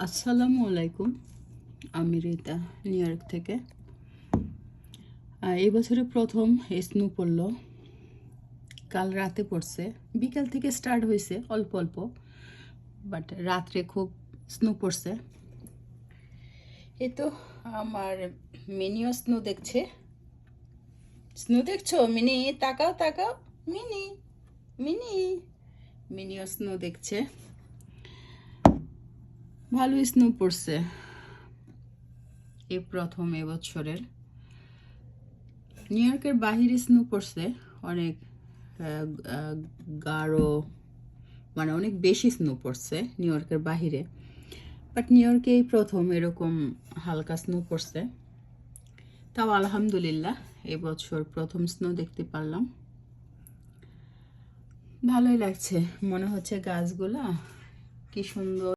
আসসালামু আলাইকুম। আমি রিতা, নিউ ইয়র্ক থেকে। এই বছরে প্রথম স্নো পড়লো। কাল রাতে পড়ছে, বিকাল থেকে স্টার্ট হয়েছে অল্প অল্প, বাট রাত্রে খুব স্নো পড়ছে। এই তো আমার মিনিও স্নো দেখছে। স্নো দেখছো মিনি? তাকাও তাকাও, মিনি মিনি মিনিও স্নো দেখছে। ভালো স্নো পড়ছে এই প্রথম এবছরের। নিউ ইয়র্কের বাহিরে স্নো পড়ছে অনেক গাঢ়, মানে অনেক বেশি স্নো পড়ছে নিউ ইয়র্কের বাহিরে, বাট নিউ ইয়র্কে এই প্রথম এরকম হালকা স্নো পড়ছে। তাও আলহামদুলিল্লাহ এবছর প্রথম স্নো দেখতে পারলাম, ভালোই লাগছে। মনে হচ্ছে গাছগুলা কি সুন্দর